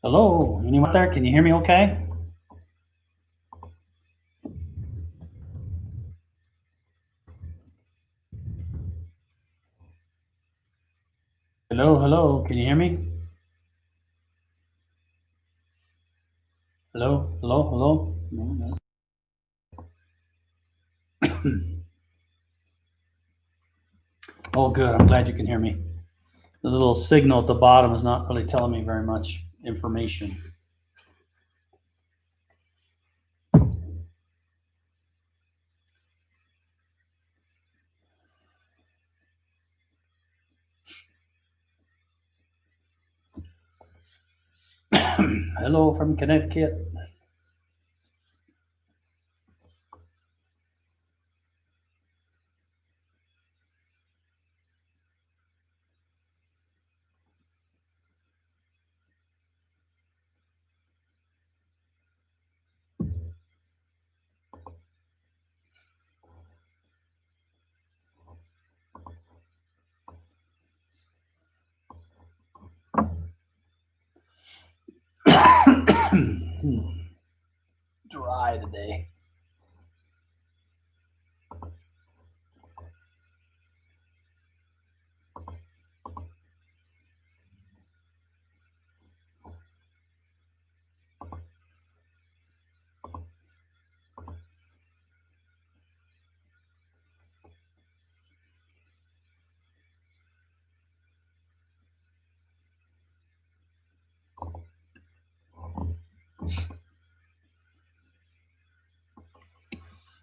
Hello, anyone out there? Can you hear me okay? Hello, hello, can you hear me? Hello, hello, hello. No. Oh, good. I'm glad you can hear me. The little signal at the bottom is not really telling me very much information. Hello from Connecticut. Dry today.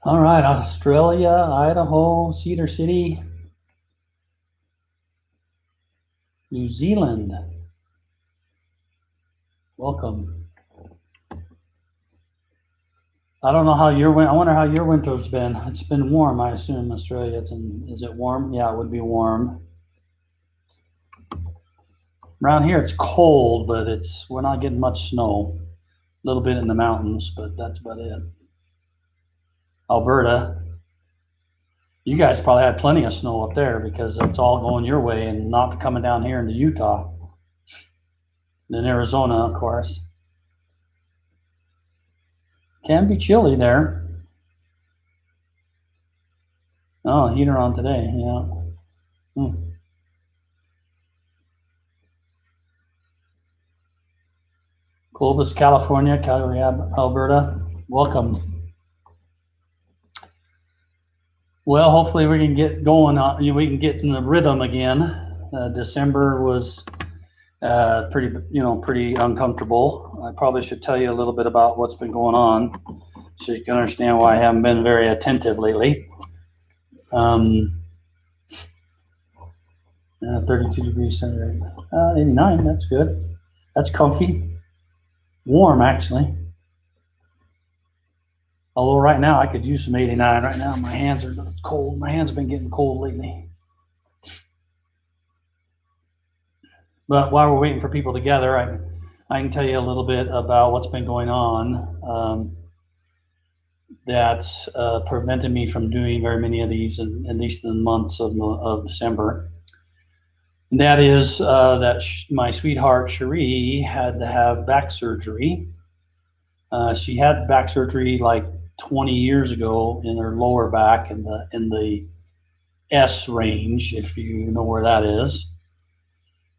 All right, Australia, Idaho, Cedar City, New Zealand. Welcome. I don't know how I wonder how your winter's been. It's been warm, I assume, Australia. Is it warm? Yeah, it would be warm. Around here it's cold, but we're not getting much snow. A little bit in the mountains, but that's about it. Alberta, you guys probably had plenty of snow up there because it's all going your way and not coming down here into Utah. Then Arizona, of course. Can be chilly there. Oh, heater on today, yeah. Clovis, California, Calgary, Alberta. Welcome. Well, hopefully we can get going. We can get in the rhythm again. December was pretty uncomfortable. I probably should tell you a little bit about what's been going on, so you can understand why I haven't been very attentive lately. 32 degrees centigrade, 89. That's good. That's comfy. Warm, actually. Although right now I could use some 89. Right now my hands are cold. My hands have been getting cold lately. But while we're waiting for people to gather, I can tell you a little bit about what's been going on that's prevented me from doing very many of these, at least in the months of December. And that is that my sweetheart Cherie had to have back surgery. She had back surgery like 20 years ago in her lower back in the S range, if you know where that is.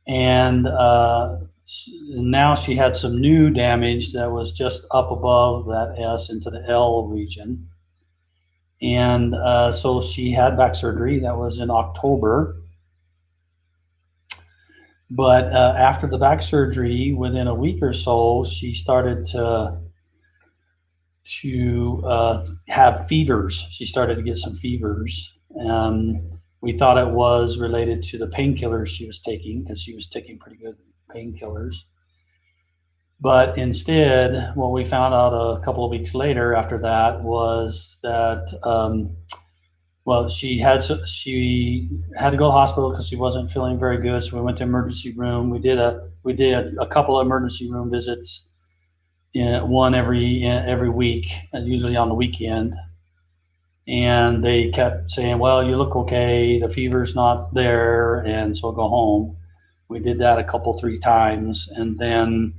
And now she had some new damage that was just up above that S into the L region. And so she had back surgery. That was in October. But after the back surgery, within a week or so, she started to have fevers. She started to get some fevers. We thought it was related to the painkillers she was taking, because she was taking pretty good painkillers. But instead, what we found out a couple of weeks later after that was that, she had to go to the hospital because she wasn't feeling very good. So we went to emergency room. We did a couple of emergency room visits, one every week, usually on the weekend. And they kept saying, well, you look okay, the fever's not there, and so go home. We did that a couple, 3 times. And then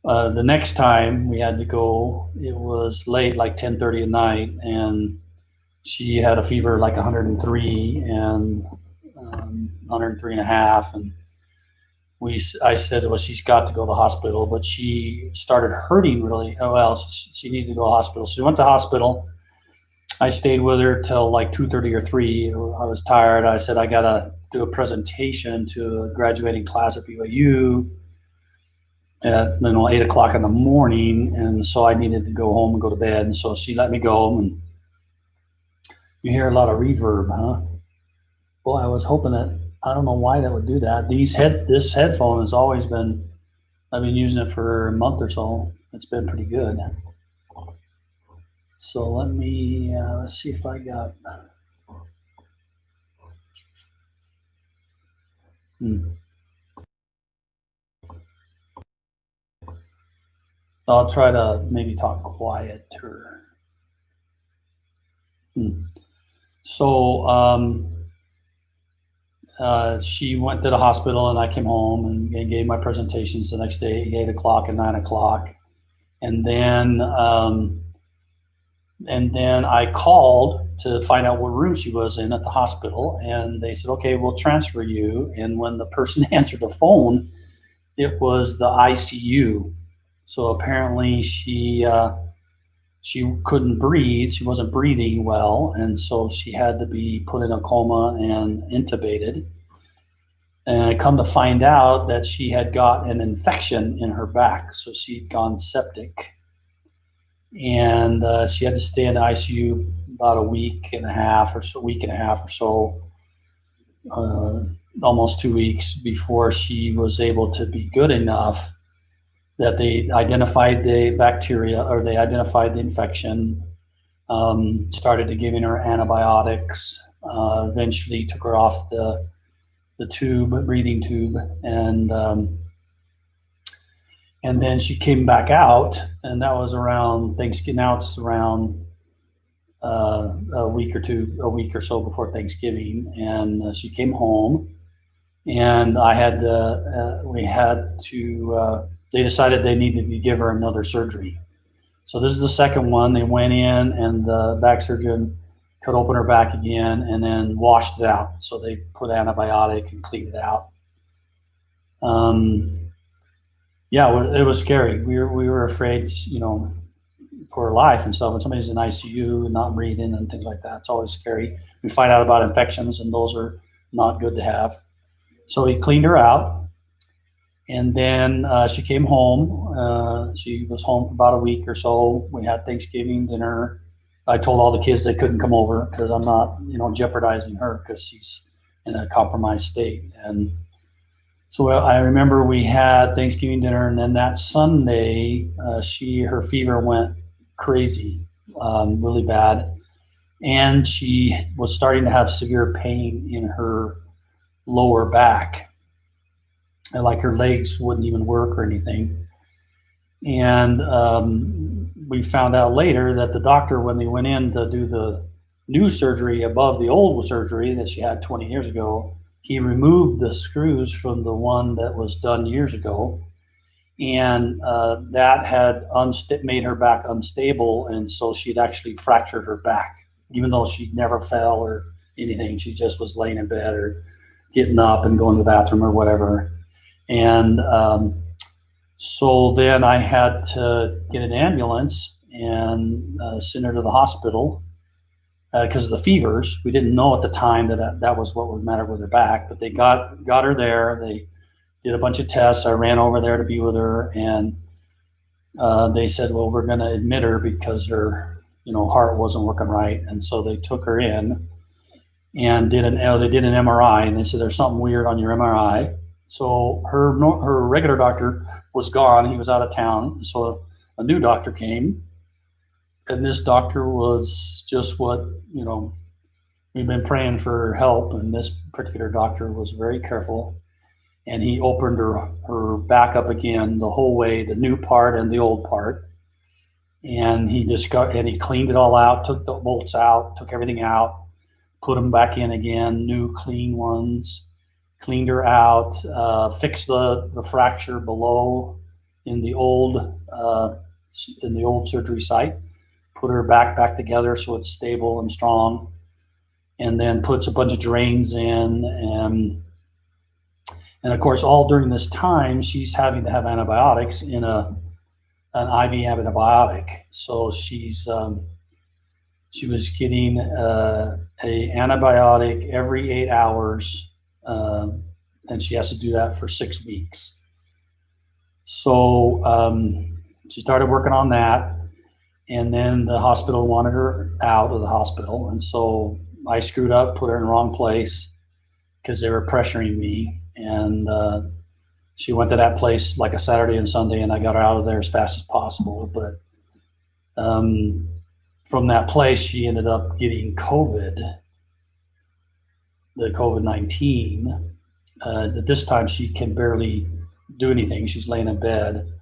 The next time we had to go, it was late, like 10:30 at night, and she had a fever like 103 and 103 and a half, and I said, well, she's got to go to the hospital, but she started hurting really. Oh, well, she needed to go to the hospital. So she went to the hospital. I stayed with her till like 2:30 or 3. I was tired. I said, I got to do a presentation to a graduating class at BYU at 8 o'clock in the morning. And so I needed to go home and go to bed. And so she let me go home. And you hear a lot of reverb, huh? Well, I was hoping that, I don't know why that would do that. This headphone has always been, I've been using it for a month or so. It's been pretty good. So let me, let's see if I got, I'll try to maybe talk quieter. So she went to the hospital, and I came home and gave my presentations the next day, 8 o'clock and 9 o'clock. And then I called to find out what room she was in at the hospital, and they said, okay, we'll transfer you. And when the person answered the phone, it was the ICU. So apparently she couldn't breathe. She wasn't breathing well, and so she had to be put in a coma and intubated. And I come to find out that she had got an infection in her back, so she'd gone septic. And she had to stay in the ICU about a week and a half or so, almost 2 weeks before she was able to be good enough that they identified the bacteria, or they identified the infection, started to giving her antibiotics, eventually took her off the breathing tube, and then she came back out, and that was around Thanksgiving. Now it's around a week or so before Thanksgiving, and she came home, and they decided they needed to give her another surgery. So this is the second one. They went in, and the back surgeon could open her back again and then washed it out. So they put antibiotic and cleaned it out. Yeah, it was scary. We were afraid, for her life and stuff. When somebody's in ICU and not breathing and things like that, it's always scary. We find out about infections, and those are not good to have. So he cleaned her out, and then she came home. She was home for about a week or so. We had Thanksgiving dinner. I told all the kids they couldn't come over because I'm not, jeopardizing her because she's in a compromised state. And so I remember we had Thanksgiving dinner, and then that Sunday, her fever went crazy, really bad. And she was starting to have severe pain in her lower back. And like her legs wouldn't even work or anything. And we found out later that the doctor, when they went in to do the new surgery above the old surgery that she had 20 years ago, he removed the screws from the one that was done years ago. And that had made her back unstable. And so she'd actually fractured her back, even though she never fell or anything. She just was laying in bed or getting up and going to the bathroom or whatever. And so then I had to get an ambulance and send her to the hospital because of the fevers. We didn't know at the time that was what was the matter with her back, but they got her there. They did a bunch of tests. I ran over there to be with her, and they said, well, we're going to admit her because her heart wasn't working right. And so they took her in and did an MRI, and they said, there's something weird on your MRI. So her regular doctor was gone. He was out of town. So a new doctor came, and this doctor was just what, we've been praying for help. And this particular doctor was very careful, and he opened her back up again the whole way, the new part and the old part. And he cleaned it all out, took the bolts out, took everything out, put them back in again, new clean ones. Cleaned her out, fixed the fracture below in the old surgery site, put her back together so it's stable and strong, and then puts a bunch of drains in, and of course, all during this time, she's having to have antibiotics in an IV antibiotic. So she was getting a antibiotic every 8 hours, and she has to do that for 6 weeks. So she started working on that, and then the hospital wanted her out of the hospital, and so I screwed up, put her in the wrong place because they were pressuring me, and she went to that place like a Saturday and Sunday, and I got her out of there as fast as possible. But from that place, she ended up getting the COVID-19. At this time, she can barely do anything. She's laying in bed.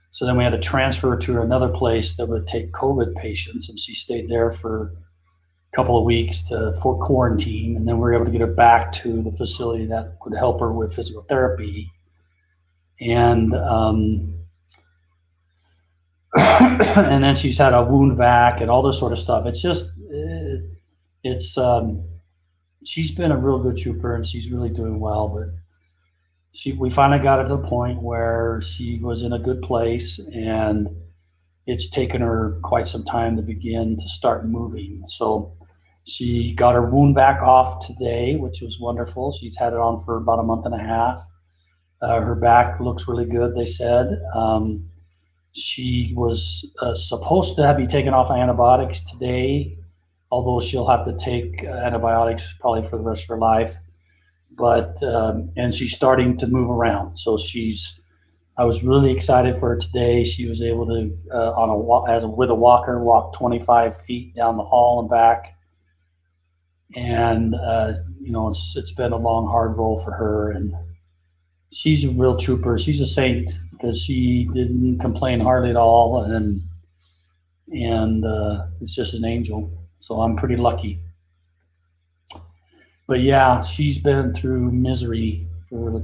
So then we had to transfer her to another place that would take COVID patients, and she stayed there for couple of weeks for quarantine, and then we were able to get her back to the facility that would help her with physical therapy. And and then she's had a wound vac and all this sort of stuff. It's just she's been a real good trooper, and she's really doing well. But we finally got her to the point where she was in a good place, and it's taken her quite some time to begin to start moving. So she got her wound vac off today, which was wonderful. She's had it on for about a month and a half. Her back looks really good, they said. She was supposed to be taken off antibiotics today, although she'll have to take antibiotics probably for the rest of her life. But and she's starting to move around. So I was really excited for her today. She was able to with a walker walk 25 feet down the hall and back. And it's been a long, hard roll for her, and she's a real trooper. She's a saint because she didn't complain hardly at all, and it's just an angel. So I'm pretty lucky. But yeah, she's been through misery for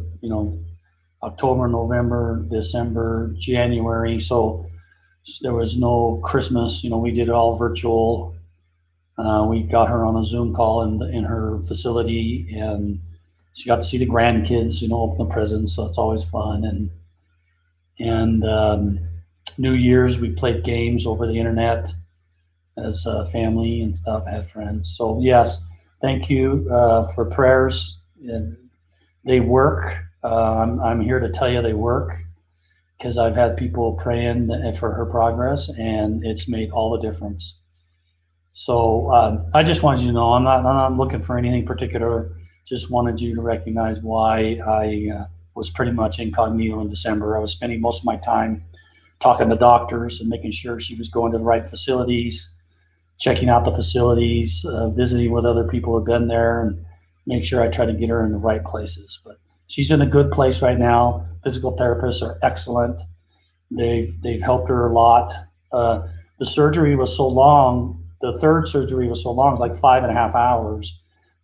October, November, December, January. So there was no Christmas. We did it all virtual. We got her on a Zoom call in her facility, and she got to see the grandkids, open the presents. So it's always fun. And New Year's, we played games over the internet as a family and stuff, had friends. So yes, thank you for prayers. They work. I'm here to tell you they work, because I've had people praying for her progress, and it's made all the difference. So I just wanted you to know I'm not looking for anything particular. Just wanted you to recognize why I was pretty much incognito in December. I was spending most of my time talking to doctors and making sure she was going to the right facilities, checking out the facilities, visiting with other people who have been there, and make sure I try to get her in the right places. But she's in a good place right now. Physical therapists are excellent. They've helped her a lot. The surgery was so long. The third surgery was so long, it was like 5.5 hours,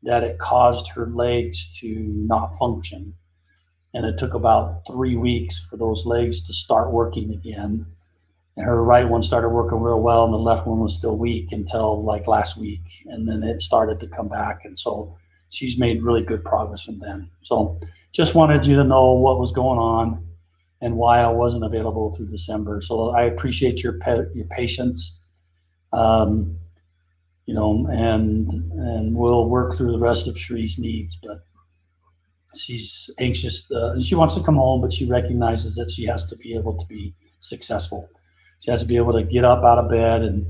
that it caused her legs to not function. And it took about 3 weeks for those legs to start working again. And her right one started working real well, and the left one was still weak until like last week. And then it started to come back. And so she's made really good progress from then. So just wanted you to know what was going on and why I wasn't available through December. So I appreciate your patience. And we'll work through the rest of Shree's needs, but she's anxious. She wants to come home, but she recognizes that she has to be able to be successful. She has to be able to get up out of bed and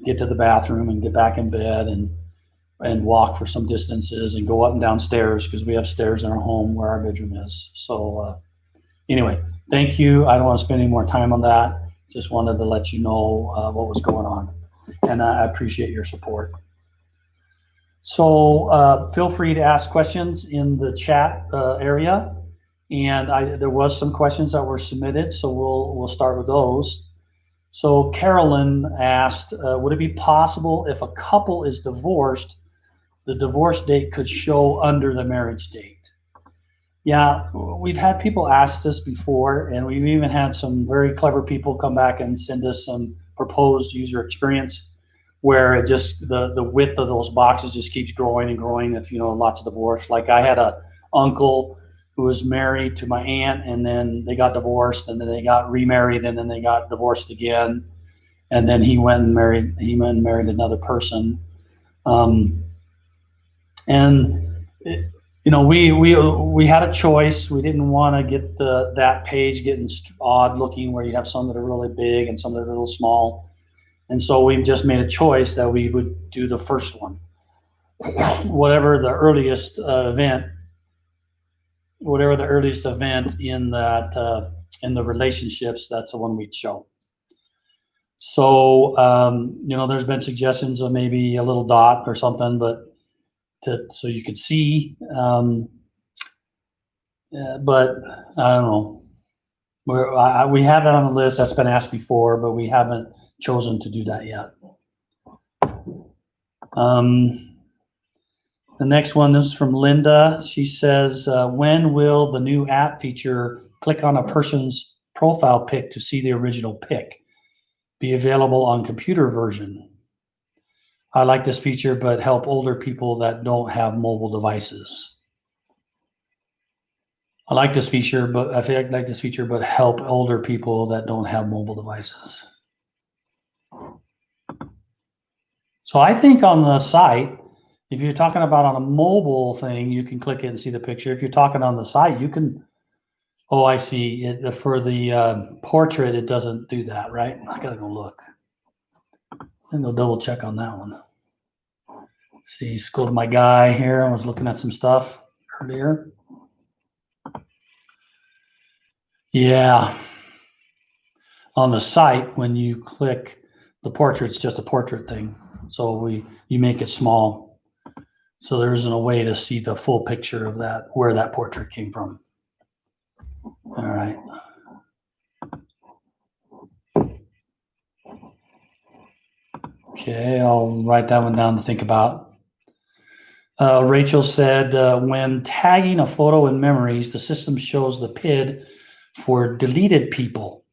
get to the bathroom and get back in bed and walk for some distances and go up and down stairs, because we have stairs in our home where our bedroom is. So anyway, thank you. I don't want to spend any more time on that. Just wanted to let you know what was going on. And I appreciate your support. So feel free to ask questions in the chat area. And there was some questions that were submitted, so we'll start with those. So Carolyn asked, would it be possible if a couple is divorced, the divorce date could show under the marriage date? Yeah, we've had people ask this before, and we've even had some very clever people come back and send us some proposed user experience where it just the width of those boxes just keeps growing and growing if lots of divorce. Like I had a uncle who was married to my aunt, and then they got divorced, and then they got remarried, and then they got divorced again, and then he went and married another person. um, and it, we had a choice. We didn't want to get that page getting odd looking, where you have some that are really big and some that are a little small. And so we just made a choice that we would do the first one, whatever the earliest event in that in the relationships. That's the one we'd show. So there's been suggestions of maybe a little dot or something, but so you could see. But I don't know. We have that on the list. That's been asked before, but we haven't chosen to do that yet. The next one is from Linda. She says, when will the new app feature click on a person's profile pic to see the original pic be available on computer version? I like this feature, but help older people that don't have mobile devices. I like this feature, but help older people that don't have mobile devices. So I think on the site, if you're talking about on a mobile thing, you can click it and see the picture. If you're talking on the site, you can. Oh, I see. For the portrait, it doesn't do that, right? I gotta go look. I'm gonna double check on that one. See, scroll to my guy here. I was looking at some stuff earlier. Yeah. On the site, when you click the portrait, it's just a portrait thing. So you make it small. So there isn't a way to see the full picture of that, where that portrait came from. All right. Okay, I'll write that one down to think about. Rachel said, when tagging a photo in memories, the system shows the PID for deleted people.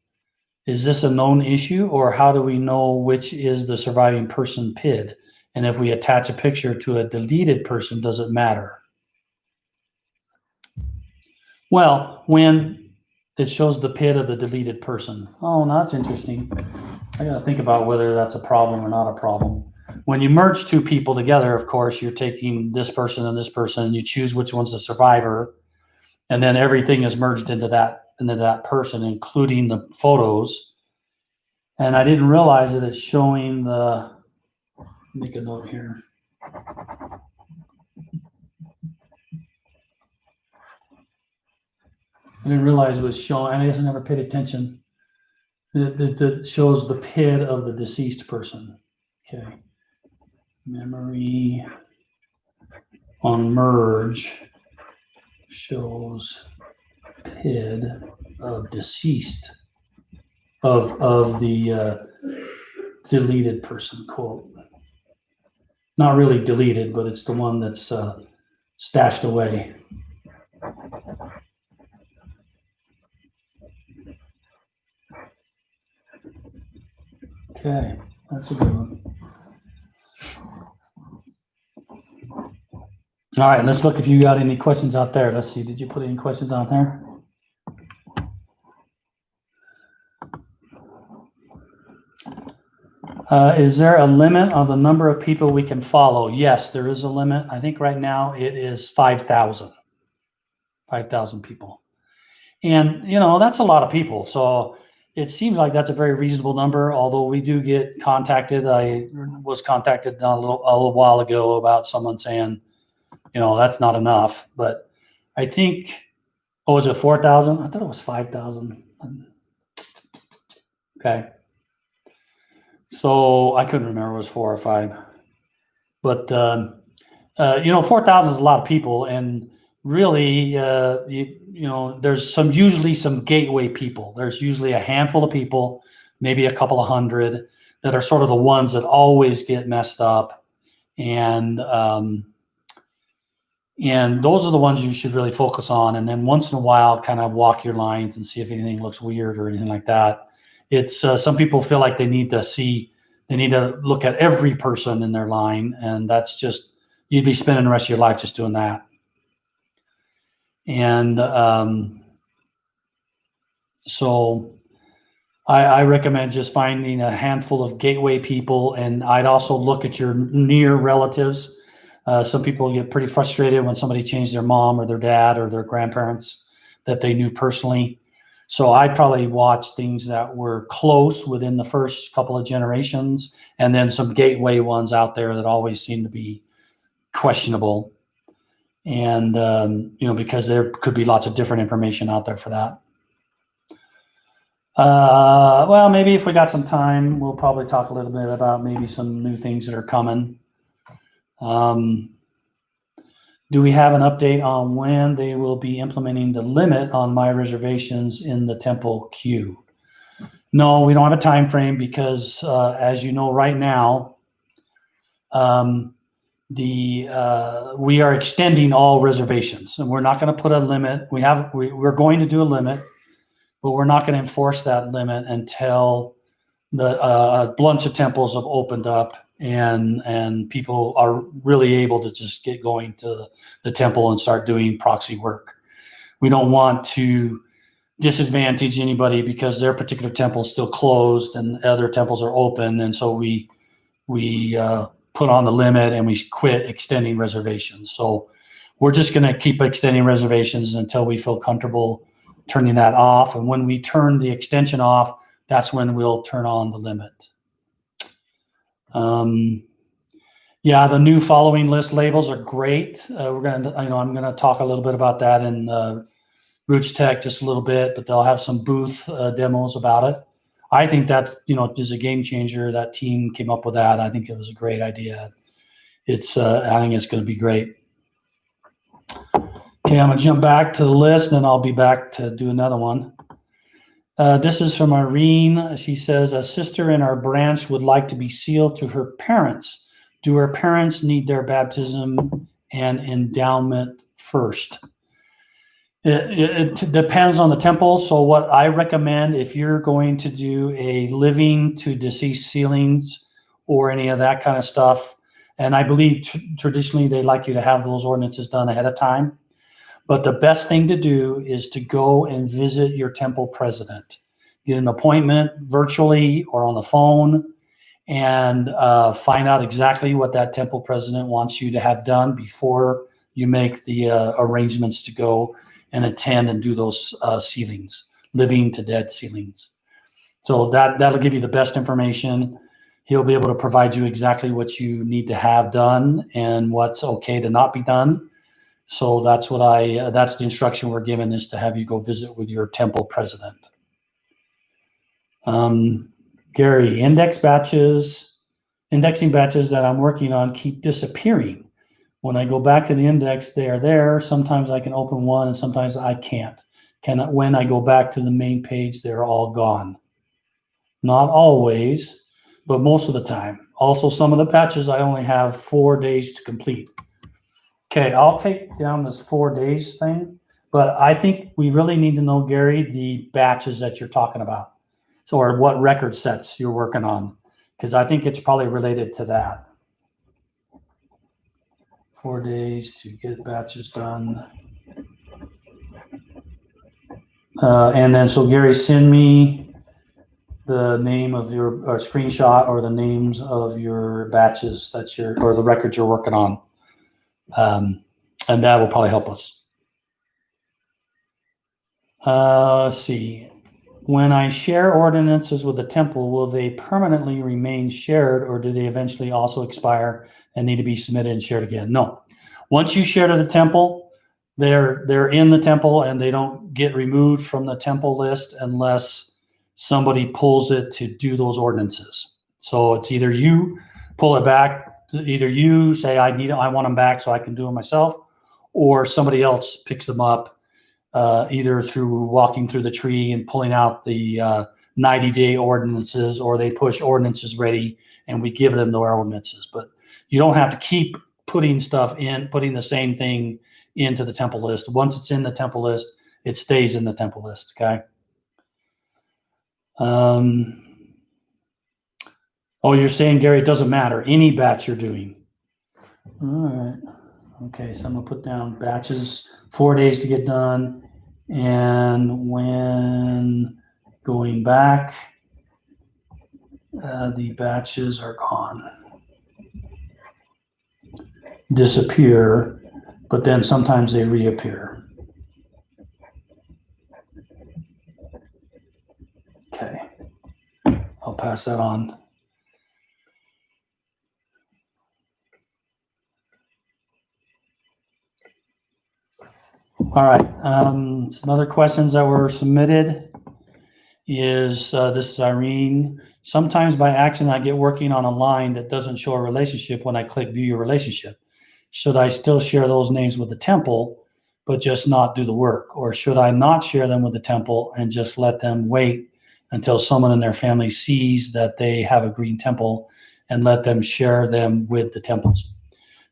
Is this a known issue, or how do we know which is the surviving person PID? And if we attach a picture to a deleted person, does it matter? Well, when it shows the PID of the deleted person. Oh, no, that's interesting. I got to think about whether that's a problem or not a problem. When you merge two people together, of course, you're taking this person and this person, and you choose which one's the survivor, and then everything is merged into that person, including the photos. And I didn't realize that it's showing the. Make a note here. I didn't realize it was showing. I guess I never paid attention. It shows the PID of the deceased person. Okay. Memory on merge shows PID of deceased of the deleted person, quote. Not really deleted, but it's the one that's stashed away. Okay, that's a good one. All right, let's look if you got any questions out there. Let's see, did you put any questions out there? Is there a limit on the number of people we can follow? Yes, there is a limit. I think right now it is 5,000. 5,000 people. And, that's a lot of people. So it seems like that's a very reasonable number, although we do get contacted. I was contacted a little while ago about someone saying, that's not enough. But I think, is it 4,000? I thought it was 5,000. Okay. So I couldn't remember it was 4 or 5. But, 4,000 is a lot of people. And really, there's usually some gateway people. There's usually a handful of people, maybe a couple of hundred, that are sort of the ones that always get messed up. And And those are the ones you should really focus on. And then once in a while, kind of walk your lines and see if anything looks weird or anything like that. It's some people feel like they need to look at every person in their line. And that's just, you'd be spending the rest of your life just doing that. And so I recommend just finding a handful of gateway people. And I'd also look at your near relatives. Some people get pretty frustrated when somebody changed their mom or their dad or their grandparents that they knew personally. So I'd probably watch things that were close within the first couple of generations, and then some gateway ones out there that always seem to be questionable. And, because there could be lots of different information out there for that. Well, maybe if we got some time, we'll probably talk a little bit about maybe some new things that are coming. Do we have an update on when they will be implementing the limit on my reservations in the temple queue? No, we don't have a time frame because, as you know, right now, we are extending all reservations, and we're not going to put a limit. We're going to do a limit, but we're not going to enforce that limit until a bunch of temples have opened up and people are really able to just get going to the temple and start doing proxy work. We don't want to disadvantage anybody because their particular temple is still closed and other temples are open, and so we put on the limit and we quit extending reservations. So we're just going to keep extending reservations until we feel comfortable turning that off. And when we turn the extension off, that's when we'll turn on the limit. Yeah, the new following list labels are great. I'm going to talk a little bit about that in Roots Tech just a little bit, but they'll have some booth demos about it. I think that is a game changer. That team came up with that. I think it was a great idea. I think it's going to be great. Okay, I'm going to jump back to the list, and then I'll be back to do another one. This is from Irene. She says, a sister in our branch would like to be sealed to her parents. Do her parents need their baptism and endowment first? It depends on the temple. So what I recommend, if you're going to do a living to deceased sealings or any of that kind of stuff, and I believe traditionally they like you to have those ordinances done ahead of time. But the best thing to do is to go and visit your temple president. Get an appointment virtually or on the phone and find out exactly what that temple president wants you to have done before you make the arrangements to go and attend and do those sealings, living to dead sealings. So that'll give you the best information. He'll be able to provide you exactly what you need to have done and what's okay to not be done. So that's the instruction we're given, is to have you go visit with your temple president. Gary, indexing batches that I'm working on keep disappearing. When I go back to the index, they are there. Sometimes I can open one and sometimes I can't. When I go back to the main page, they're all gone. Not always, but most of the time. Also, some of the batches I only have 4 days to complete. Okay, I'll take down this 4 days thing, but I think we really need to know, Gary, the batches that you're talking about. So, or what record sets you're working on, because I think it's probably related to that. 4 days to get batches done. And then, so Gary, send me the name of your screenshot or the names of your batches or the records you're working on. And that will probably help us. Let's see. When I share ordinances with the temple, will they permanently remain shared, or do they eventually also expire and need to be submitted and shared again? No. Once you share to the temple, they're in the temple and they don't get removed from the temple list unless somebody pulls it to do those ordinances. So it's either you pull it back, either you say, I want them back so I can do them myself, or somebody else picks them up, either through walking through the tree and pulling out the 90-day ordinances, or they push ordinances ready and we give them the ordinances. But you don't have to keep putting the same thing into the temple list. Once it's in the temple list, it stays in the temple list. Okay. Oh, you're saying, Gary, it doesn't matter. Any batch you're doing. All right. Okay, so I'm going to put down batches, 4 days to get done. And when going back, the batches are gone. Disappear, but then sometimes they reappear. Okay. I'll pass that on. All right. Some other questions that were submitted is, this is Irene. Sometimes by accident, I get working on a line that doesn't show a relationship when I click view your relationship. Should I still share those names with the temple, but just not do the work? Or should I not share them with the temple and just let them wait until someone in their family sees that they have a green temple and let them share them with the temples?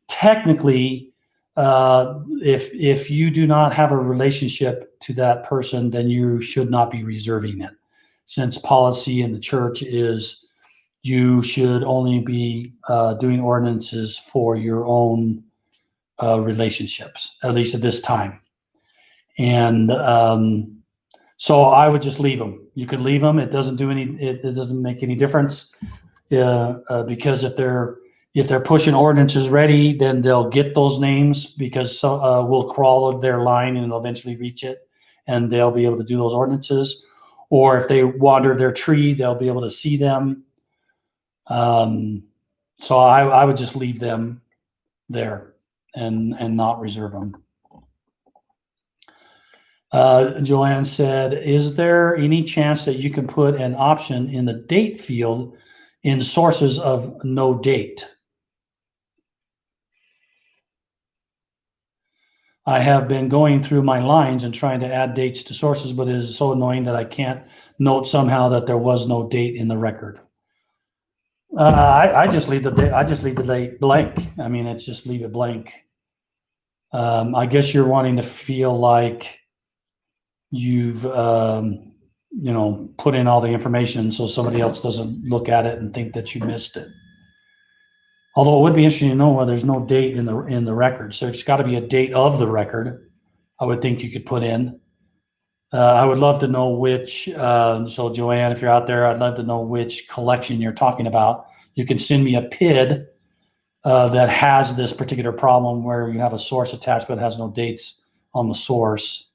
Technically, if you do not have a relationship to that person, then you should not be reserving it. Since policy in the church is you should only be doing ordinances for your own relationships, at least at this time. And so I would just leave them. You can leave them. It doesn't do it doesn't make any difference because if they're pushing ordinances ready, then they'll get those names because we'll crawl their line and it'll eventually reach it, and they'll be able to do those ordinances. Or if they wander their tree, they'll be able to see them. So I would just leave them there and not reserve them. Joanne said, is there any chance that you can put an option in the date field in sources of no date? I have been going through my lines and trying to add dates to sources, but it is so annoying that I can't note somehow that there was no date in the record. I just leave the date. I just leave the date blank. I mean, it's just leave it blank. I guess you're wanting to feel like you've put in all the information so somebody else doesn't look at it and think that you missed it. Although it would be interesting to know why there's no date in the record. So it's got to be a date of the record. I would think you could put in. I would love to know which. So Joanne, if you're out there, I'd love to know which collection you're talking about. You can send me a PID that has this particular problem where you have a source attached but has no dates on the source.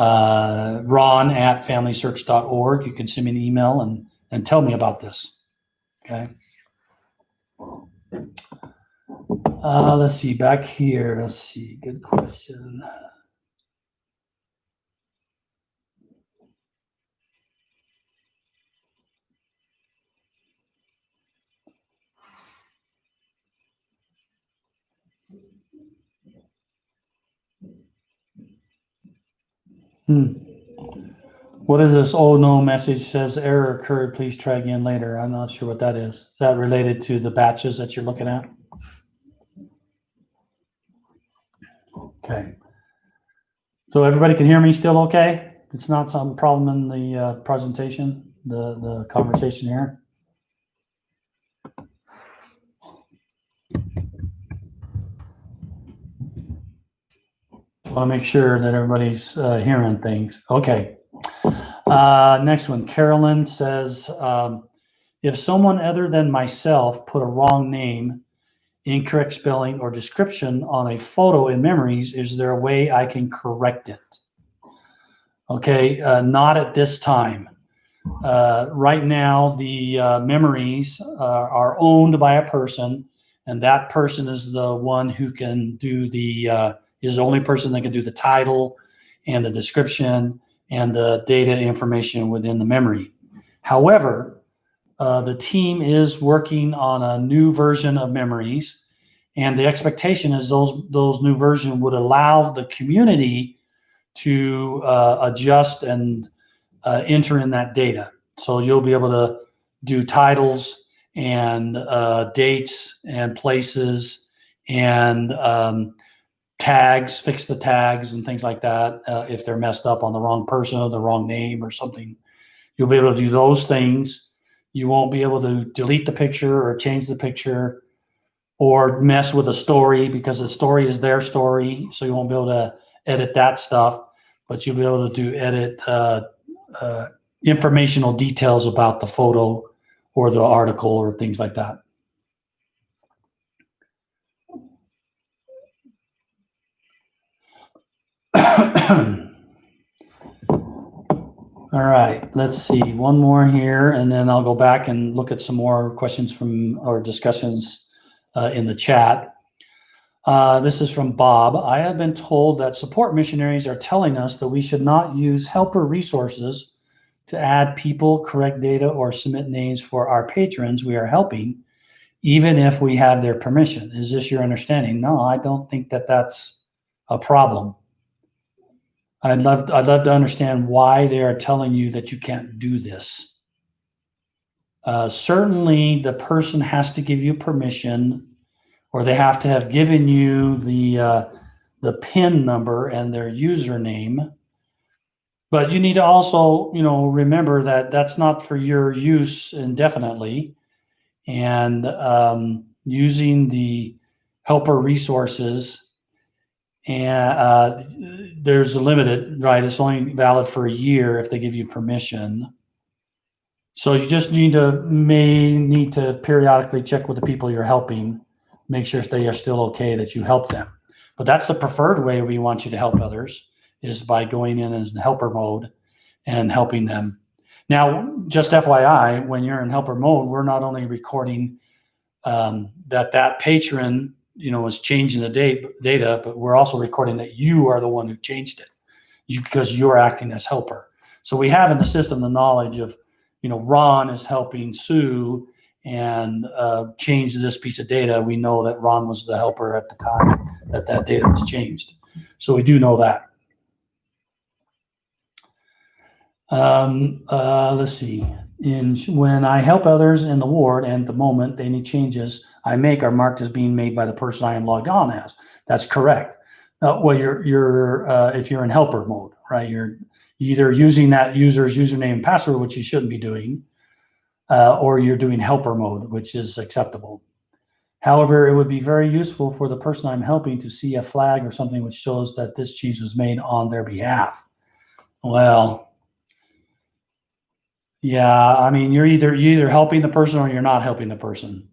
Ron at FamilySearch.org. You can send me an email and tell me about this. Okay. Let's see, back here. Let's see, good question. What is this? Oh no, message says error occurred. Please try again later. I'm not sure what that is. Is that related to the batches that you're looking at? Okay. So everybody can hear me still okay? It's not some problem in the presentation, the conversation here? I want to make sure that everybody's hearing things. Okay. Next one. Carolyn says, if someone other than myself put a wrong name, incorrect spelling, or description on a photo in Memories, is there a way I can correct it? Okay, not at this time. Right now, the Memories are owned by a person, and that person is the one who can do is the only person that can do the title and the description and the data information within the memory. However, the team is working on a new version of Memories, and the expectation is those new version would allow the community to adjust and enter in that data. So you'll be able to do titles and dates and places and tags, fix the tags and things like that. If they're messed up on the wrong person or the wrong name or something, you'll be able to do those things. You won't be able to delete the picture or change the picture or mess with a story, because the story is their story. So you won't be able to edit that stuff, but you'll be able to edit informational details about the photo or the article or things like that. All right, let's see, one more here, and then I'll go back and look at some more questions from or discussions in the chat. This is from Bob. I have been told that support missionaries are telling us that we should not use helper resources to add people, correct data, or submit names for our patrons we are helping, even if we have their permission. Is this your understanding? No, I don't think that that's a problem. I'd love to understand why they are telling you that you can't do this. Certainly, the person has to give you permission, or they have to have given you the PIN number and their username. But you need to also, remember that that's not for your use indefinitely. And using the helper resources, and there's a limited, right? It's only valid for a year if they give you permission. So you just may need to periodically check with the people you're helping, make sure they are still okay that you help them. But that's the preferred way we want you to help others, is by going in as the helper mode and helping them. Now, just FYI, when you're in helper mode, we're not only recording that patron is changing the data, but we're also recording that you are the one who changed it, because you're acting as helper. So we have in the system the knowledge of, Ron is helping Sue and change this piece of data. We know that Ron was the helper at the time that data was changed. So we do know that. Let's see. When I help others in the ward, and at the moment any changes I make are marked as being made by the person I am logged on as. That's correct. Well, you're if you're in helper mode, right? You're either using that user's username and password, which you shouldn't be doing, or you're doing helper mode, which is acceptable. However, it would be very useful for the person I'm helping to see a flag or something which shows that this change was made on their behalf. Well, yeah, I mean, you're either helping the person or you're not helping the person.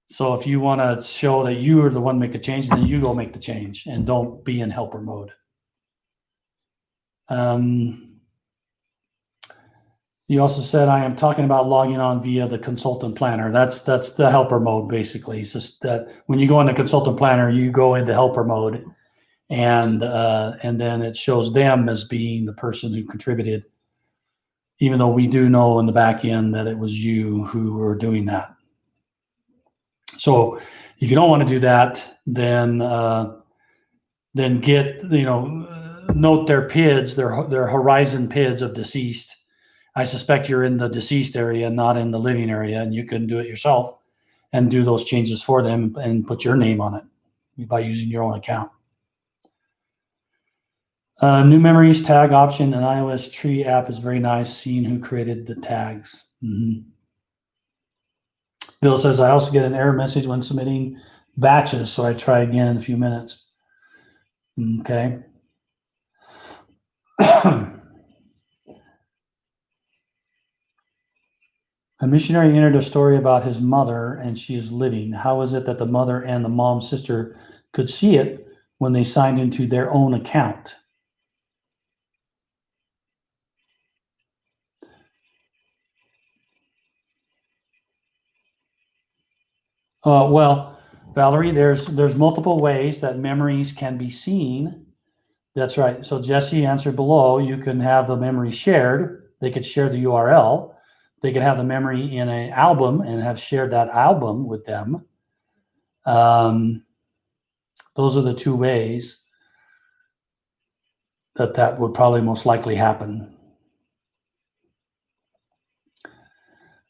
So if you want to show that you are the one to make the change, then you go make the change and don't be in helper mode. You also said I am talking about logging on via the consultant planner. That's the helper mode, basically. It's just that when you go into consultant planner, you go into helper mode, and then it shows them as being the person who contributed, even though we do know in the back end that it was you who were doing that. So if you don't want to do that, then get, note their PIDs, their horizon PIDs of deceased. I suspect you're in the deceased area, not in the living area, and you can do it yourself and do those changes for them and put your name on it by using your own account. New memories tag option in iOS tree app is very nice, seeing who created the tags. Mm-hmm. Bill says, I also get an error message when submitting batches, so I try again in a few minutes. Okay. A missionary entered a story about his mother, and she is living. How is it that the mother and the mom's sister could see it when they signed into their own account? Well, Valerie, there's multiple ways that memories can be seen. That's right. So Jesse answered below. You can have the memory shared. They could share the URL. They could have the memory in an album and have shared that album with them. Those are the two ways that would probably most likely happen.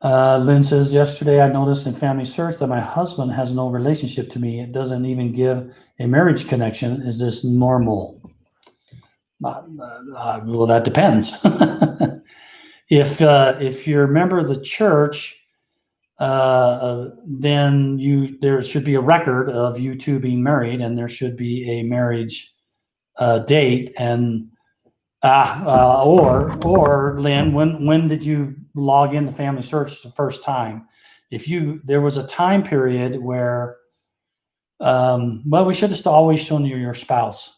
Lynn says, yesterday I noticed in Family Search that my husband has no relationship to me. It doesn't even give a marriage connection. Is this normal? Well, that depends. If you're a member of the church, then there should be a record of you two being married, and there should be a marriage date. And or Lynn, when did you log into Family Search the first time? There was a time period where, well, we should have always shown you your spouse.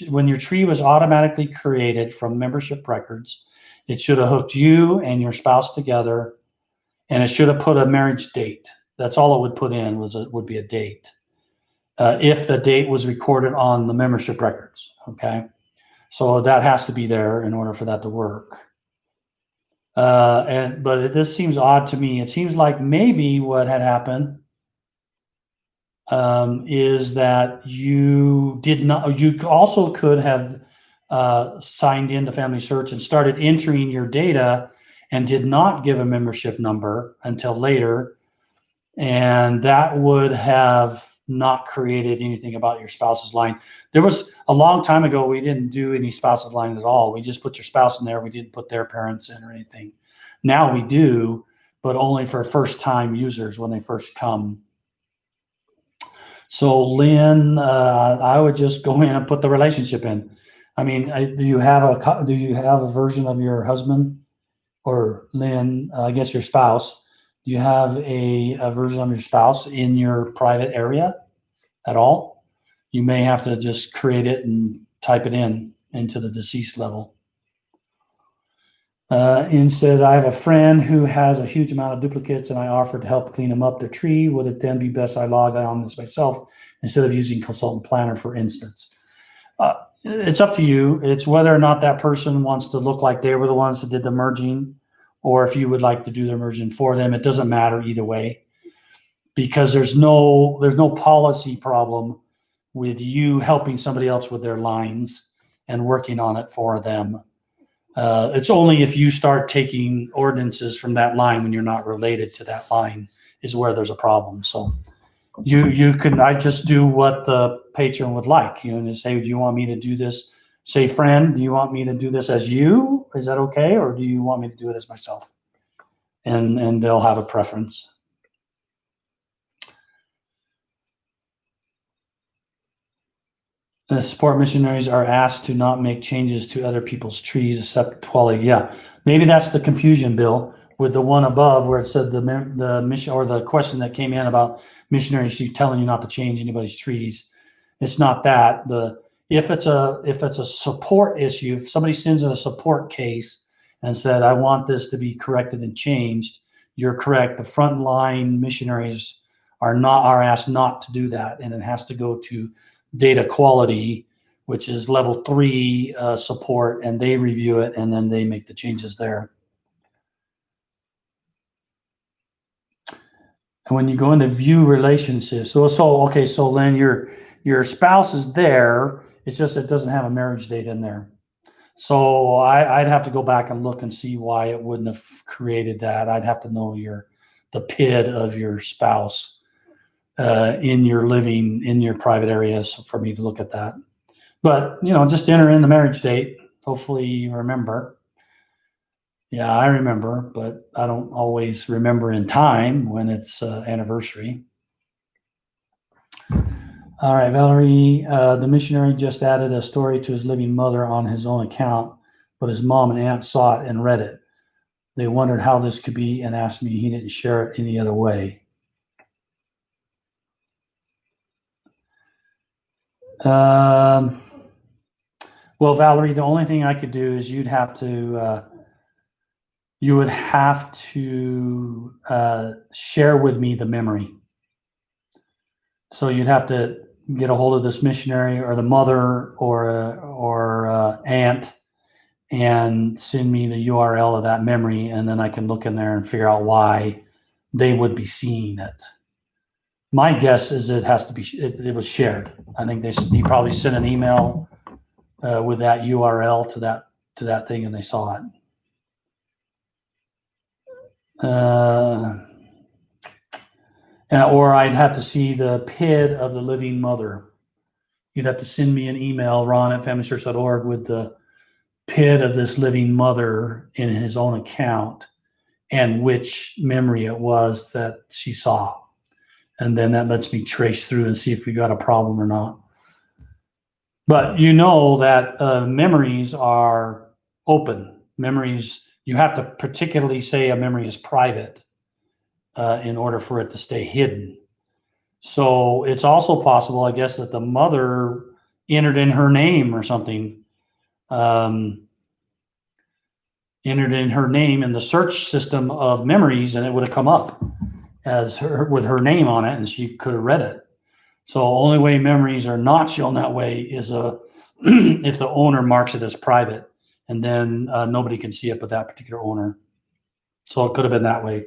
When your tree was automatically created from membership records, it should have hooked you and your spouse together, and it should have put a marriage date. That's all it would put in would be a date. If the date was recorded on the membership records, okay? So that has to be there in order for that to work. But this seems odd to me. It seems like maybe what had happened is that you also could have signed into Family Search and started entering your data and did not give a membership number until later. And that would have not created anything about your spouse's line. There was a long time ago, we didn't do any spouse's line at all. We just put your spouse in there. We didn't put their parents in or anything. Now we do, but only for first-time users when they first come. So Lynn, I would just go in and put the relationship in. I mean, do you have a version of your husband, or Lynn, I guess your spouse? Do you have a version of your spouse in your private area at all? You may have to just create it and type it into the deceased level. Instead, I have a friend who has a huge amount of duplicates, and I offered to help clean them up their tree. Would it then be best I log on this myself instead of using Consultant Planner, for instance? It's up to you. It's whether or not that person wants to look like they were the ones that did the merging, or if you would like to do the merging for them. It doesn't matter either way, because there's no policy problem with you helping somebody else with their lines and working on it for them. It's only if you start taking ordinances from that line when you're not related to that line is where there's a problem. So I just do what the patron would like, and just say, do you want me to do this? Say, friend, do you want me to do this as you? Is that okay? Or do you want me to do it as myself? And they'll have a preference. The support missionaries are asked to not make changes to other people's trees except quality. Yeah, maybe that's the confusion, Bill, with the one above where it said the mission, or the question that came in about missionaries telling you not to change anybody's trees. It's not that. If it's a support issue, if somebody sends in a support case and said, I want this to be corrected and changed, you're correct. The frontline missionaries are asked not to do that, and it has to go to data quality, which is level 3 support, and they review it and then they make the changes there. And when you go into view relationships, so Lynn, your spouse is there. It's just it doesn't have a marriage date in there. So I'd have to go back and look and see why it wouldn't have created that. I'd have to know the PID of your spouse in your private areas for me to look at that. But just enter in the marriage date. Hopefully you remember. Yeah, I remember, but I don't always remember in time when it's anniversary. All right, Valerie, the missionary just added a story to his living mother on his own account, but his mom and aunt saw it and read it. They wondered how this could be and asked me. He didn't share it any other way. Well, Valerie, the only thing I could do is you would have to share with me the memory. So you'd have to get a hold of this missionary or the mother or aunt and send me the URL of that memory, and then I can look in there and figure out why they would be seeing it. My guess is it has to be, it was shared. I think he probably sent an email with that URL to that thing, and they saw it. or I'd have to see the PID of the living mother. You'd have to send me an email, ron@familyhistory.org, with the PID of this living mother in his own account and which memory it was that she saw. And then that lets me trace through and see if we got a problem or not. But you know that memories are open. Memories, you have to particularly say a memory is private in order for it to stay hidden. So it's also possible, I guess, that the mother entered in her name or something, entered in her name in the search system of memories, and it would have come up as her with her name on it, and she could have read it. So only way memories are not shown that way is if the owner marks it as private, and then nobody can see it but that particular owner. So it could have been that way.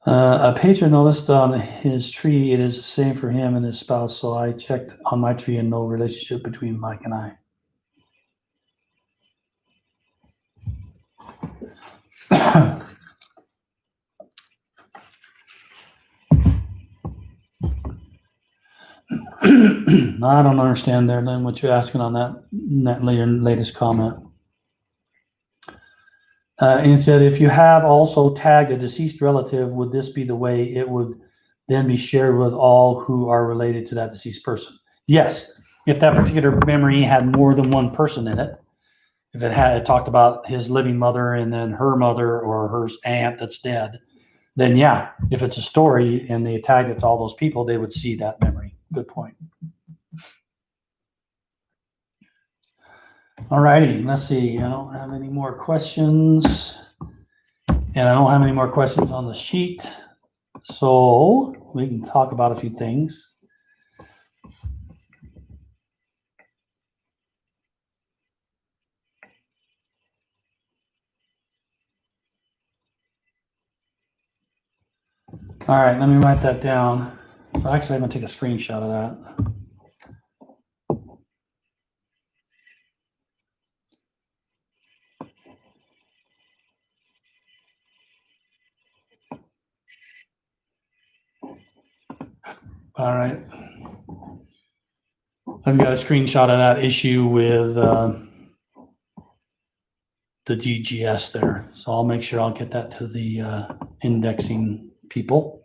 A patron noticed on his tree it is the same for him and his spouse, so I checked on my tree and no relationship between Mike and I. I don't understand there, Lynn, what you're asking on that latest comment. And it said, if you have also tagged a deceased relative, would this be the way it would then be shared with all who are related to that deceased person? Yes. If that particular memory had more than one person in it, if it talked about his living mother and then her mother or her aunt that's dead, then yeah, if it's a story and they tagged it to all those people, they would see that memory. Good point. All righty, let's see. I don't have any more questions. And I don't have any more questions on the sheet. So we can talk about a few things. All right, let me write that down. Actually, I'm going to take a screenshot of that. All right. I've got a screenshot of that issue with the DGS there. So I'll make sure I'll get that to the indexing people.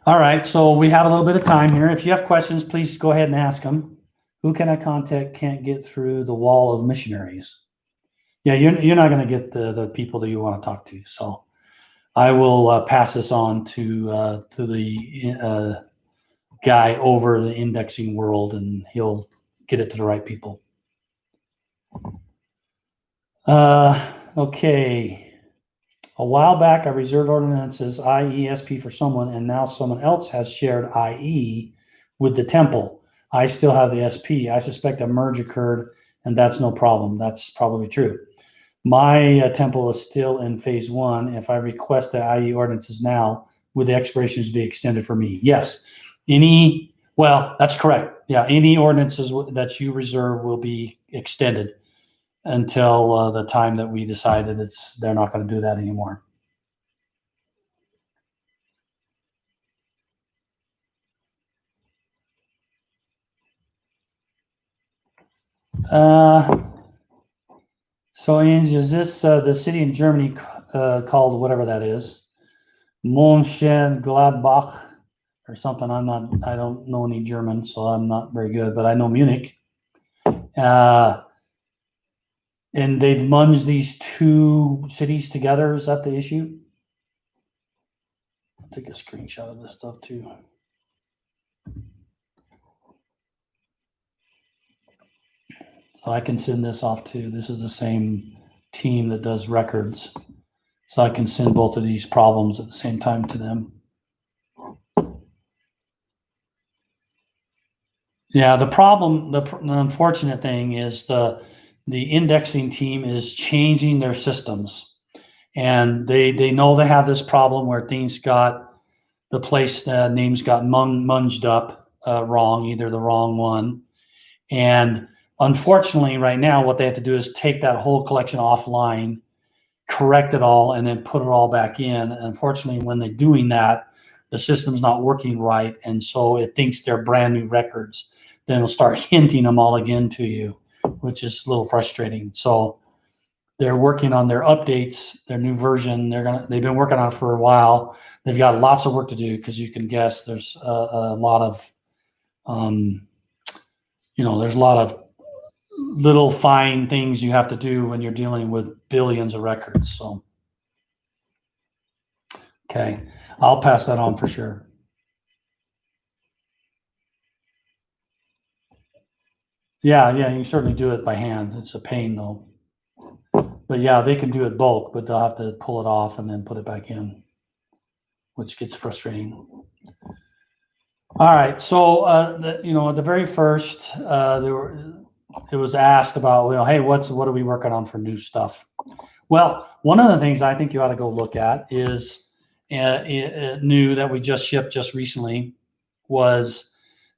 All right, so we have a little bit of time here. If you have questions, please go ahead and ask them. Who can I contact? Can't get through the wall of missionaries. Yeah, you're not going to get the people that you want to talk to. So I will pass this on to the guy over the indexing world, and he'll get it to the right people. Okay. A while back, I reserved ordinances IESP for someone, and now someone else has shared IE with the temple. I still have the SP. I suspect a merge occurred, and that's no problem. That's probably true. My temple is still in phase 1. If I request the IE ordinances now, would the expirations be extended for me? Yes. Well, that's correct. Yeah, any ordinances that you reserve will be extended until the time that we decided they're not going to do that anymore. So, Ange, is this the city in Germany called whatever that is, Mönchengladbach or something? I don't know any German, so I'm not very good, but I know Munich. And they've munged these two cities together. Is that the issue? I'll take a screenshot of this stuff too. So I can send this off too. This is the same team that does records. So I can send both of these problems at the same time to them. Yeah, the problem, the unfortunate thing is the indexing team is changing their systems. And they know they have this problem where things got, the place names got munged up wrong, either the wrong one. And Unfortunately, right now, what they have to do is take that whole collection offline, correct it all, and then put it all back in. And unfortunately, when they're doing that, the system's not working right, and so it thinks they're brand new records. Then it'll start hinting them all again to you, which is a little frustrating. So they're working on their updates, their new version. They've been working on it for a while. They've got lots of work to do because you can guess there's a lot of, there's a lot of little fine things you have to do when you're dealing with billions of records. So, okay, I'll pass that on for sure. Yeah, you can certainly do it by hand. It's a pain though. But yeah, they can do it bulk, but they'll have to pull it off and then put it back in, which gets frustrating. All right, so at the very first, it was asked about, hey, what are we working on for new stuff? Well, one of the things I think you ought to go look at is new that we just shipped just recently was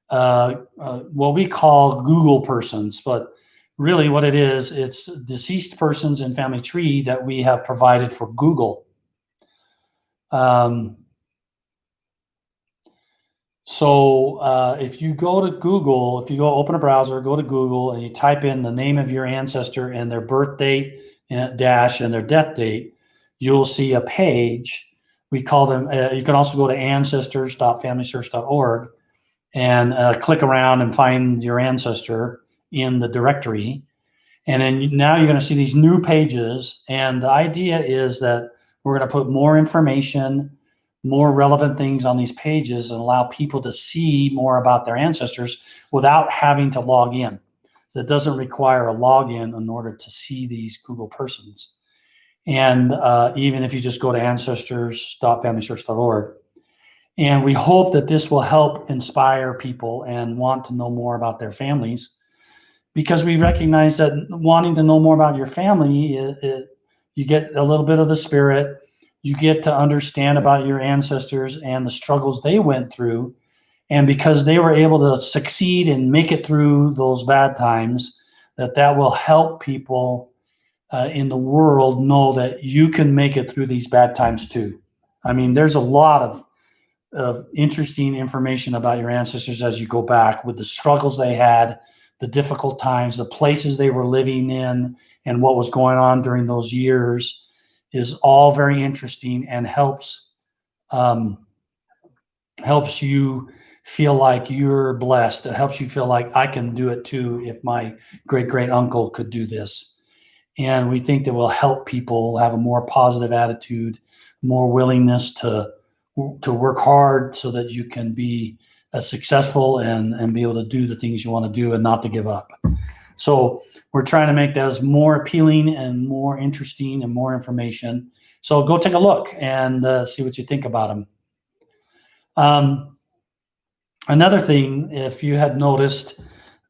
what we call Google persons, but really what it is, it's deceased persons in family tree that we have provided for Google. So if you go to Google, if you go open a browser, go to Google and you type in the name of your ancestor and their birth date dash and their death date, you'll see a page. We call them, you can also go to ancestors.familysearch.org and click around and find your ancestor in the directory. And then now you're going to see these new pages. And the idea is that we're going to put more information, more relevant things on these pages and allow people to see more about their ancestors without having to log in. So it doesn't require a login in order to see these Google persons. And even if you just go to ancestors.familysearch.org. And we hope that this will help inspire people and want to know more about their families, because we recognize that wanting to know more about your family, you get a little bit of the spirit. You get to understand about your ancestors and the struggles they went through. And because they were able to succeed and make it through those bad times, that will help people in the world know that you can make it through these bad times too. I mean, there's a lot of interesting information about your ancestors as you go back with the struggles they had, the difficult times, the places they were living in, and what was going on during those years is all very interesting and helps you feel like you're blessed. It helps you feel like I can do it too if my great uncle could do this. And we think that will help people have a more positive attitude, more willingness to work hard so that you can be successful and be able to do the things you want to do and not to give up. So we're trying to make those more appealing and more interesting and more information. So go take a look and see what you think about them. Another thing, if you had noticed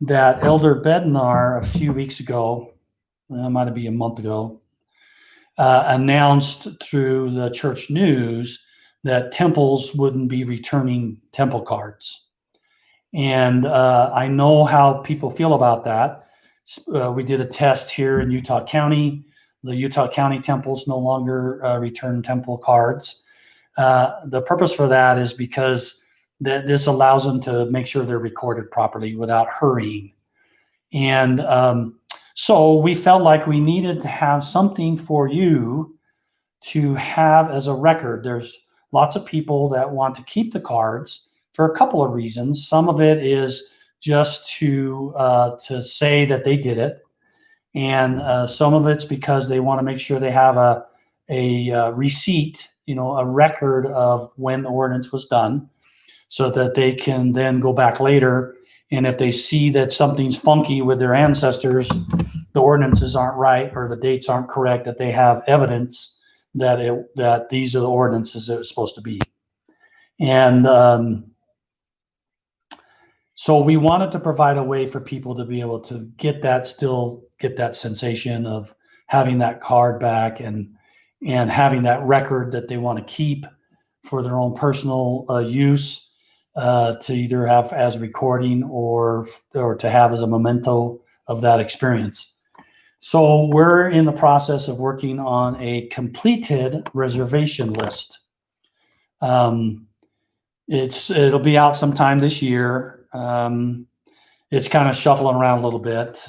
that Elder Bednar a few weeks ago, it might be a month ago, announced through the church news that temples wouldn't be returning temple cards. And I know how people feel about that. We did a test here in Utah County. The Utah County temples no longer return temple cards. The purpose for that is because this allows them to make sure they're recorded properly without hurrying. And so we felt like we needed to have something for you to have as a record. There's lots of people that want to keep the cards for a couple of reasons. Some of it is just to say that they did it, and some of it's because they want to make sure they have a receipt, a record of when the ordinance was done, so that they can then go back later. And if they see that something's funky with their ancestors, the ordinances aren't right or the dates aren't correct, that they have evidence that these are the ordinances that it's supposed to be. And so we wanted to provide a way for people to be able to get that sensation of having that card back and having that record that they want to keep for their own personal use, to either have as a recording or to have as a memento of that experience. So we're in the process of working on a completed reservation list. It'll be out sometime this year. It's kind of shuffling around a little bit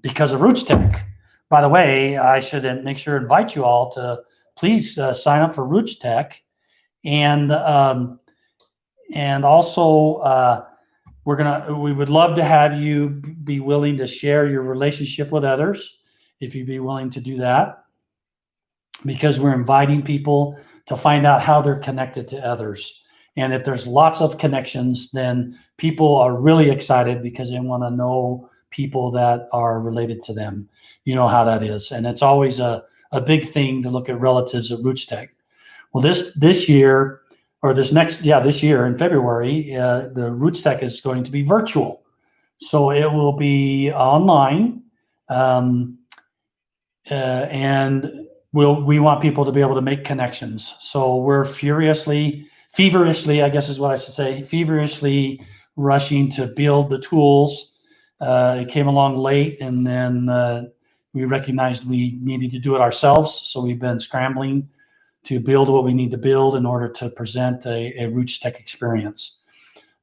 because of Roots Tech. By the way, I should make sure to invite you all to please sign up for Roots Tech, and also we would love to have you be willing to share your relationship with others, if you'd be willing to do that, because we're inviting people to find out how they're connected to others. And if there's lots of connections, then people are really excited because they want to know people that are related to them. You know how that is. And it's always a big thing to look at relatives at Roots Tech. Well, this year, or this year in February, the Roots Tech is going to be virtual. So it will be online. And we want people to be able to make connections. So we're feverishly, I guess is what I should say, feverishly rushing to build the tools. It came along late, and then we recognized we needed to do it ourselves. So we've been scrambling to build what we need to build in order to present a Roots Tech experience.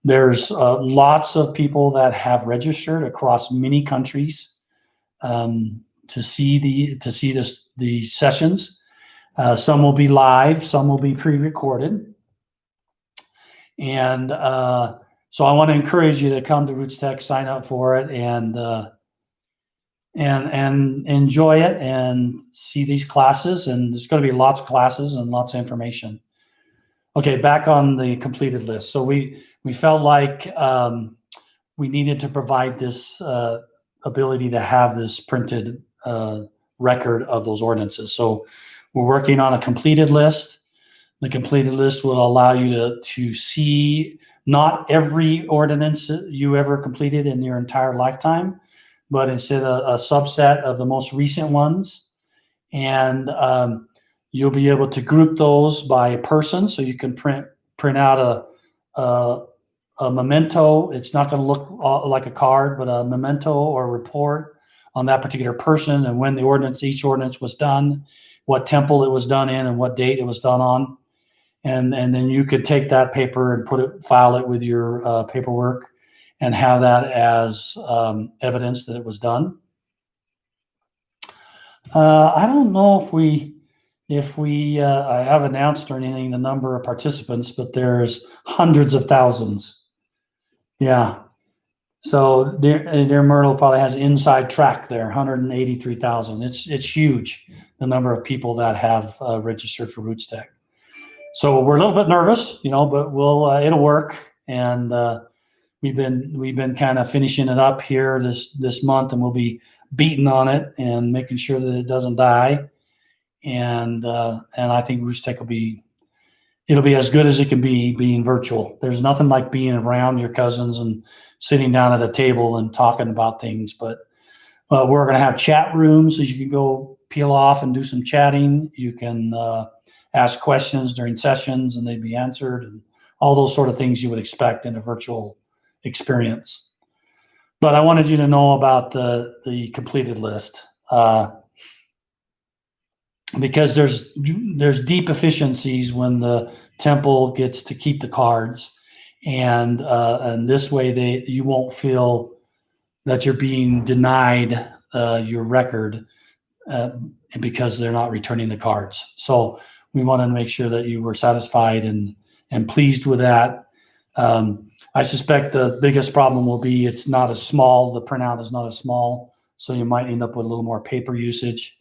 There's lots of people that have registered across many countries to see the sessions. Some will be live, some will be pre-recorded. And so I want to encourage you to come to Roots Tech, sign up for it, and enjoy it and see these classes. And there's going to be lots of classes and lots of information. Okay, back on the completed list. So we felt like we needed to provide this ability to have this printed record of those ordinances. So we're working on a completed list. The completed list will allow you to see not every ordinance you ever completed in your entire lifetime, but instead a subset of the most recent ones. And you'll be able to group those by person, so you can print out a memento. It's not going to look like a card, but a memento or a report on that particular person and when each ordinance was done, what temple it was done in, and what date it was done on. And then you could take that paper and file it with your paperwork and have that as evidence that it was done. I don't know if we I have announced or anything the number of participants, but there's hundreds of thousands. Yeah. So Dear Myrtle probably has an inside track there, 183,000. It's huge, the number of people that have registered for Roots Tech. So we're a little bit nervous, but it'll work. And we've been kind of finishing it up here this month, and we'll be beating on it and making sure that it doesn't die. And I think Roots Tech it'll be as good as it can be being virtual. There's nothing like being around your cousins and sitting down at a table and talking about things. But we're going to have chat rooms, so you can go peel off and do some chatting. You can ask questions during sessions and they'd be answered, and all those sort of things you would expect in a virtual experience. But I wanted you to know about the completed list because there's deep efficiencies when the temple gets to keep the cards, and this way you won't feel that you're being denied your record because they're not returning the cards. So we wanted to make sure that you were satisfied and pleased with that. I suspect the biggest problem will be the printout is not as small, so you might end up with a little more paper usage.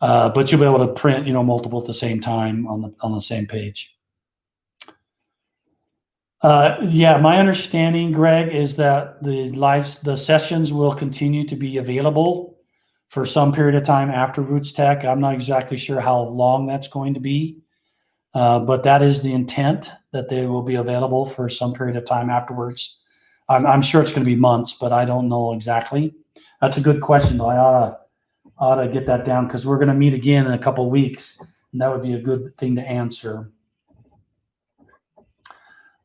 But you'll be able to print, multiple at the same time on the same page. Yeah, my understanding, Greg, is that the sessions will continue to be available for some period of time after Roots Tech. I'm not exactly sure how long that's going to be, but that is the intent, that they will be available for some period of time afterwards. I'm sure it's going to be months, but I don't know exactly. That's a good question, though. I ought to get that down because we're going to meet again in a couple of weeks, and that would be a good thing to answer.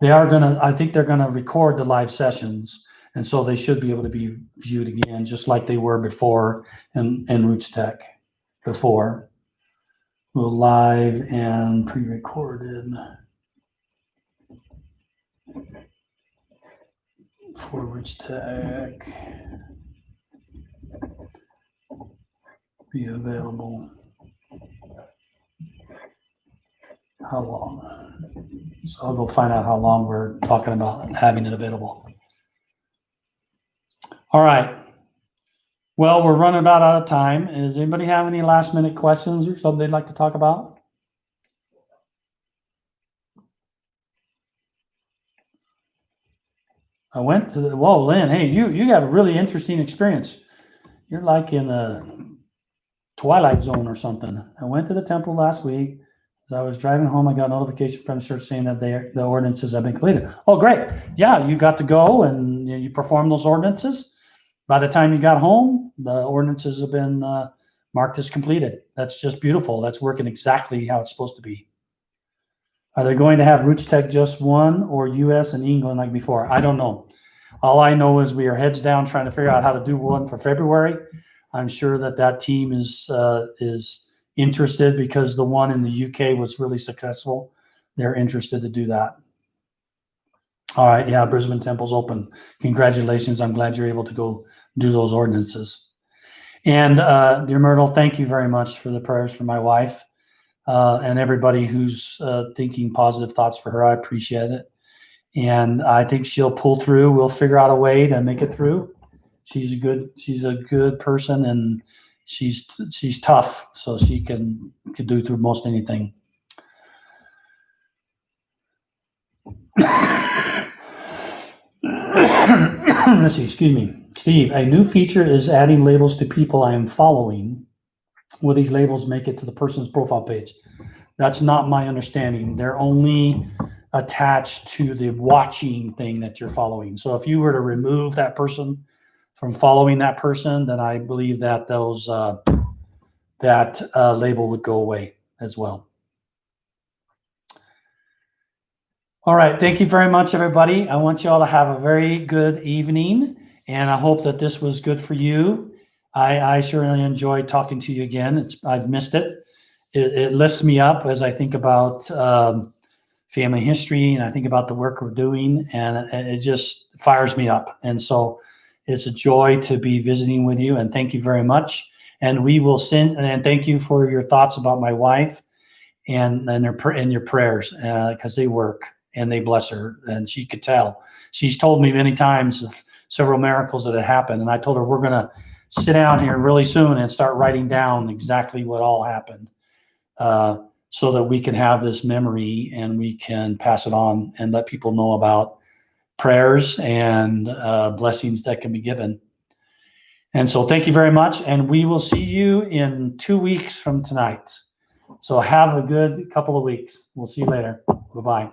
I think they're going to record the live sessions, And so they should be able to be viewed again, just like they were before in Roots Tech before. We'll live and pre-recorded for Roots Tech. Be available. How long? So I'll go find out how long we're talking about having it available. All right. Well, we're running about out of time. Does anybody have any last minute questions or something they'd like to talk about? I went to whoa, Lynn, hey, you have a really interesting experience. You're like in the Twilight Zone or something. I went to the temple last week. As I was driving home, I got a notification from the church saying that the ordinances have been completed. Oh, great. Yeah, you got to go and you perform those ordinances. By the time you got home, the ordinances have been marked as completed. That's just beautiful. That's working exactly how it's supposed to be. Are they going to have Roots Tech just one or US and England like before? I don't know. All I know is we are heads down trying to figure out how to do one for February. I'm sure that team is interested because the one in the UK was really successful. They're interested to do that. All right, yeah, Brisbane Temple's open. Congratulations. I'm glad you're able to go do those ordinances. And dear Myrtle, thank you very much for the prayers for my wife and everybody who's thinking positive thoughts for her. I appreciate it. And I think she'll pull through. We'll figure out a way to make it through. She's a good person, and she's tough, so she can do through most anything. Let's see, excuse me. Steve, a new feature is adding labels to people I am following. Will these labels make it to the person's profile page? That's not my understanding. They're only attached to the watching thing that you're following. So if you were to remove that person from following that person, then I believe that that label would go away as well. All right. Thank you very much, everybody. I want you all to have a very good evening, and I hope that this was good for you. I certainly enjoyed talking to you again. I've missed it. It lifts me up as I think about family history, and I think about the work we're doing, and it just fires me up. And so it's a joy to be visiting with you, and thank you very much. And we will send, and thank you for your thoughts about my wife and your prayers, because they work. And they bless her, and she could tell. She's told me many times of several miracles that had happened, and I told her we're going to sit down here really soon and start writing down exactly what all happened, so that we can have this memory and we can pass it on and let people know about prayers and blessings that can be given. And so thank you very much, and we will see you in 2 weeks from tonight. So have a good couple of weeks. We'll see you later. Bye-bye.